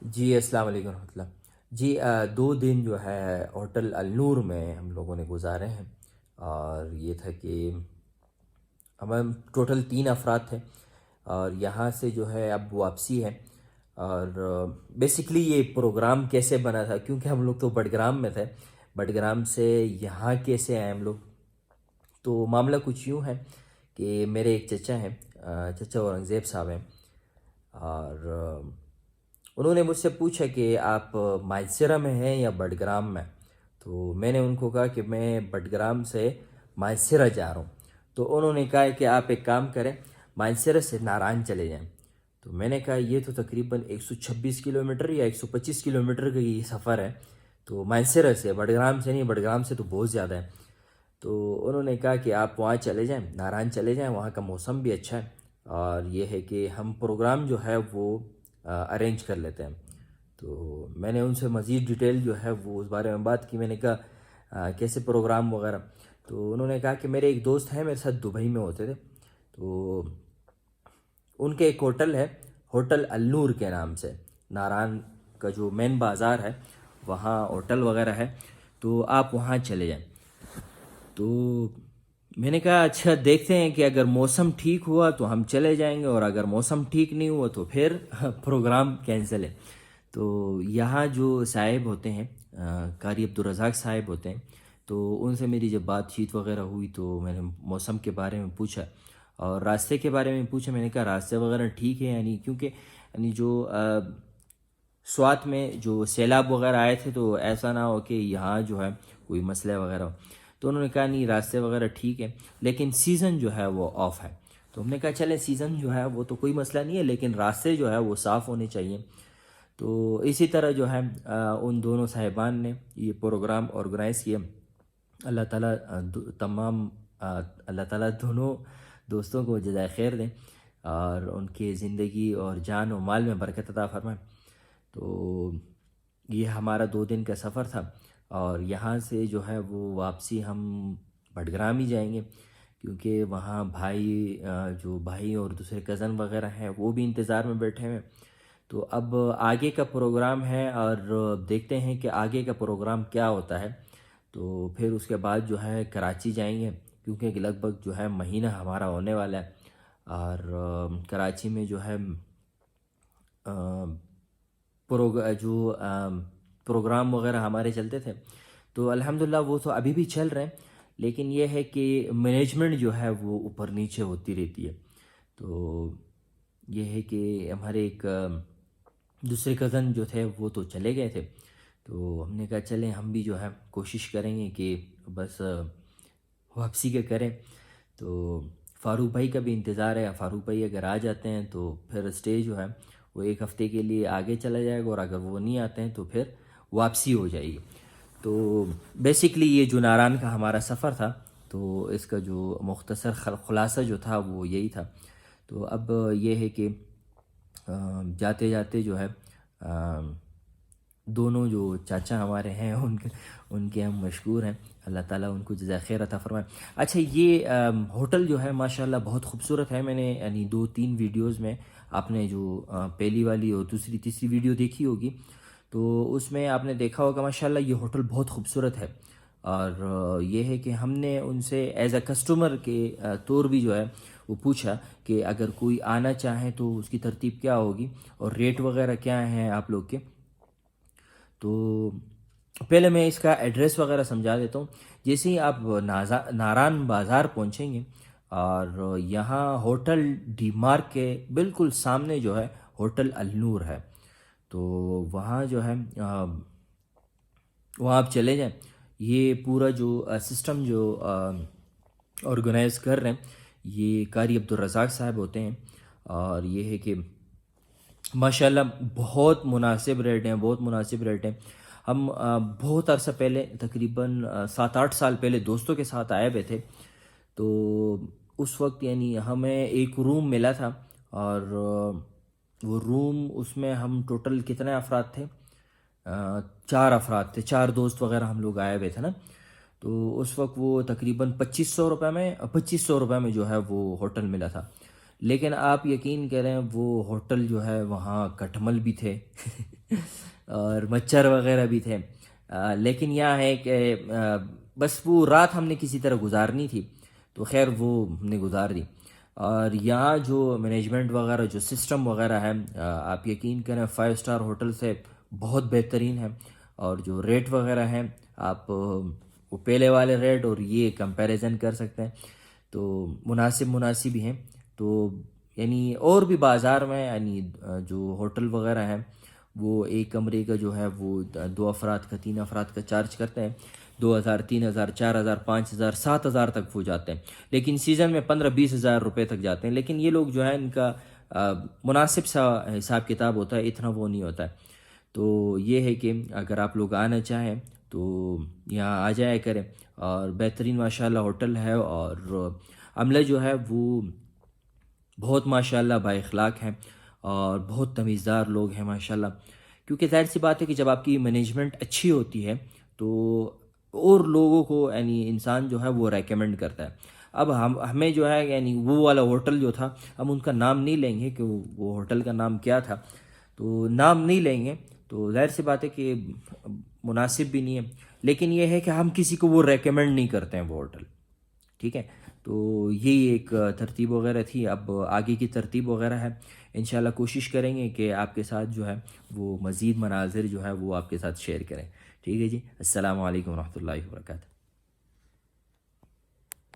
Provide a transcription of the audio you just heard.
جی السلام علیکم ورحمۃ اللہ۔ جی 2 دن جو ہے ہوٹل النور میں ہم لوگوں نے گزارے ہیں، اور یہ تھا کہ ہم ٹوٹل 3 افراد تھے، اور یہاں سے جو ہے اب واپسی ہے۔ اور بیسکلی یہ پروگرام کیسے بنا تھا، کیونکہ ہم لوگ تو بڈگرام میں تھے، بڈگرام سے یہاں کیسے آئے ہم لوگ؟ تو معاملہ کچھ یوں ہے کہ میرے ایک چچا ہیں، چچا اورنگزیب صاحب ہیں، اور انہوں نے مجھ سے پوچھا کہ آپ مائلسرا میں ہیں یا بڈگرام میں؟ تو میں نے ان کو کہا کہ میں بڈگرام سے مائلسرا جا رہا ہوں۔ تو انہوں نے کہا کہ آپ ایک کام کریں، مائلسرا سے ناران چلے جائیں۔ تو میں نے کہا یہ تو تقریباً 126 کلومیٹر یا 125 کلومیٹر کا یہ سفر ہے، تو مائلسرا سے، بڈگرام سے نہیں، بڈگرام سے تو بہت زیادہ ہے۔ تو انہوں نے کہا کہ آپ وہاں چلے جائیں، ناران چلے جائیں، وہاں کا موسم بھی اچھا ہے، اور یہ ہے کہ ہم پروگرام جو ہے وہ ارینج کر لیتے ہیں۔ تو میں نے ان سے مزید ڈیٹیل جو ہے وہ اس بارے میں بات کی۔ میں نے کہا کیسے پروگرام وغیرہ؟ تو انہوں نے کہا کہ میرے ایک دوست ہیں، میرے ساتھ دبئی میں ہوتے تھے، تو ان کے ایک ہوٹل ہے، ہوٹل النور کے نام سے، ناران کا جو مین بازار ہے وہاں ہوٹل وغیرہ ہے، تو آپ وہاں چلے جائیں۔ تو میں نے کہا اچھا دیکھتے ہیں کہ اگر موسم ٹھیک ہوا تو ہم چلے جائیں گے، اور اگر موسم ٹھیک نہیں ہوا تو پھر پروگرام کینسل ہے۔ تو یہاں جو صاحب ہوتے ہیں، قاری عبدالرزاق صاحب ہوتے ہیں، تو ان سے میری جب بات چیت وغیرہ ہوئی تو میں نے موسم کے بارے میں پوچھا، اور راستے کے بارے میں پوچھا۔ میں نے کہا راستے وغیرہ ٹھیک ہے یعنی، کیونکہ یعنی جو سوات میں جو سیلاب وغیرہ آئے تھے، تو ایسا نہ ہو کہ یہاں جو ہے کوئی مسئلہ وغیرہ ہو۔ تو انہوں نے کہا نہیں راستے وغیرہ ٹھیک ہے، لیکن سیزن جو ہے وہ آف ہے۔ تو ہم نے کہا چلیں سیزن جو ہے وہ تو کوئی مسئلہ نہیں ہے، لیکن راستے جو ہے وہ صاف ہونے چاہیے۔ تو اسی طرح جو ہے ان دونوں صاحبان نے یہ پروگرام آرگنائز کیا۔ اللہ تعالیٰ اللہ تعالیٰ دونوں دوستوں کو جزائے خیر دیں، اور ان کے زندگی اور جان و مال میں برکت عطا فرمائے۔ تو یہ ہمارا 2 دن کا سفر تھا، اور یہاں سے جو ہے وہ واپسی ہم بڈگرام ہی جائیں گے، کیونکہ وہاں بھائی جو بھائی اور دوسرے کزن وغیرہ ہیں وہ بھی انتظار میں بیٹھے ہوئے۔ تو اب آگے کا پروگرام ہے، اور دیکھتے ہیں کہ آگے کا پروگرام کیا ہوتا ہے۔ تو پھر اس کے بعد جو ہے کراچی جائیں گے، کیونکہ لگ بھگ جو ہے مہینہ ہمارا ہونے والا ہے، اور کراچی میں جو ہے جو پروگرام وغیرہ ہمارے چلتے تھے، تو الحمدللہ وہ تو ابھی بھی چل رہے ہیں، لیکن یہ ہے کہ مینجمنٹ جو ہے وہ اوپر نیچے ہوتی رہتی ہے۔ تو یہ ہے کہ ہمارے ایک دوسرے کزن جو تھے وہ تو چلے گئے تھے، تو ہم نے کہا چلیں ہم بھی جو ہے کوشش کریں گے کہ بس واپسی کے کریں۔ تو فاروق بھائی کا بھی انتظار ہے، فاروق بھائی اگر آ جاتے ہیں تو پھر اسٹے جو ہے وہ 1 ہفتے کے لیے آگے چلا جائے گا، اور اگر وہ نہیں آتے ہیں تو پھر واپسی ہو جائے گی۔ تو بیسکلی یہ جو ناران کا ہمارا سفر تھا، تو اس کا جو مختصر خلاصہ جو تھا وہ یہی تھا۔ تو اب یہ ہے کہ جاتے جاتے جو ہے دونوں جو چاچا ہمارے ہیں ان کے ہم مشکور ہیں، اللہ تعالیٰ ان کو جزائے خیر عطا فرمائے۔ اچھا یہ ہوٹل جو ہے ماشاءاللہ بہت خوبصورت ہے۔ میں نے یعنی 2-3 ویڈیوز میں آپ نے جو پہلی والی اور دوسری تیسری ویڈیو دیکھی ہوگی، تو اس میں آپ نے دیکھا ہوگا ماشاءاللہ یہ ہوٹل بہت خوبصورت ہے۔ اور یہ ہے کہ ہم نے ان سے ایز اے کسٹمر کے طور بھی جو ہے وہ پوچھا کہ اگر کوئی آنا چاہے تو اس کی ترتیب کیا ہوگی، اور ریٹ وغیرہ کیا ہیں آپ لوگ کے۔ تو پہلے میں اس کا ایڈریس وغیرہ سمجھا دیتا ہوں۔ جیسے ہی آپ ناران بازار پہنچیں گے، اور یہاں ہوٹل ڈی مارک کے بالکل سامنے جو ہے ہوٹل النور ہے، تو وہاں جو ہے وہاں آپ چلے جائیں۔ یہ پورا جو سسٹم جو آرگنائز کر رہے ہیں یہ قاری عبدالرزاق صاحب ہوتے ہیں، اور یہ ہے کہ ماشاءاللہ بہت مناسب ریٹ ہیں، بہت مناسب ریٹ ہیں۔ ہم بہت عرصہ پہلے، تقریباً 7-8 سال پہلے دوستوں کے ساتھ آئے ہوئے تھے، تو اس وقت یعنی ہمیں ایک روم ملا تھا، اور وہ روم اس میں ہم ٹوٹل کتنے افراد تھے؟ 4 افراد تھے، 4 دوست وغیرہ ہم لوگ آئے ہوئے تھے نا۔ تو اس وقت وہ تقریباً 2500 روپے میں جو ہے وہ ہوٹل ملا تھا۔ لیکن آپ یقین کریں وہ ہوٹل جو ہے وہاں کٹمل بھی تھے اور مچھر وغیرہ بھی تھے، لیکن یہاں ہے کہ بس وہ رات ہم نے کسی طرح گزارنی تھی، تو خیر وہ ہم نے گزار دی۔ اور یہاں جو مینجمنٹ وغیرہ جو سسٹم وغیرہ ہے، آپ یقین کریں 5 اسٹار ہوٹل سے بہت بہترین ہے، اور جو ریٹ وغیرہ ہیں آپ وہ پہلے والے ریٹ اور یہ کمپیریزن کر سکتے ہیں، تو مناسب ہی ہیں۔ تو یعنی اور بھی بازار میں یعنی جو ہوٹل وغیرہ ہیں وہ ایک کمرے کا جو ہے وہ 2 افراد کا 3 افراد کا چارج کرتے ہیں، 2,000 3,000 4,000 5,000 7,000 تک ہو جاتے ہیں، لیکن سیزن میں 15-20 ہزار روپے تک جاتے ہیں۔ لیکن یہ لوگ جو ہے ان کا مناسب سا حساب کتاب ہوتا ہے، اتنا وہ نہیں ہوتا ہے۔ تو یہ ہے کہ اگر آپ لوگ آنا چاہیں تو یہاں آ جایا کریں، اور بہترین ماشاءاللہ ہوٹل ہے، اور عملہ جو ہے وہ بہت ماشاءاللہ با اخلاق ہیں، اور بہت تمیزدار لوگ ہیں ماشاءاللہ، کیونکہ ظاہر سی بات ہے کہ جب آپ کی مینجمنٹ اچھی ہوتی ہے تو اور لوگوں کو یعنی انسان جو ہے وہ ریکمینڈ کرتا ہے۔ اب ہمیں جو ہے یعنی وہ والا ہوٹل جو تھا، ہم ان کا نام نہیں لیں گے کہ وہ ہوٹل کا نام کیا تھا، تو نام نہیں لیں گے، تو ظاہر سی بات ہے کہ مناسب بھی نہیں ہے، لیکن یہ ہے کہ ہم کسی کو وہ ریکمینڈ نہیں کرتے ہیں وہ ہوٹل، ٹھیک ہے۔ تو یہی ایک ترتیب وغیرہ تھی، اب آگے کی ترتیب وغیرہ ہے، انشاءاللہ کوشش کریں گے کہ آپ کے ساتھ جو ہے وہ مزید مناظر جو ہے وہ آپ کے ساتھ شیئر کریں، ٹھیک ہے جی۔ السلام علیکم ورحمۃ اللہ وبرکاتہ۔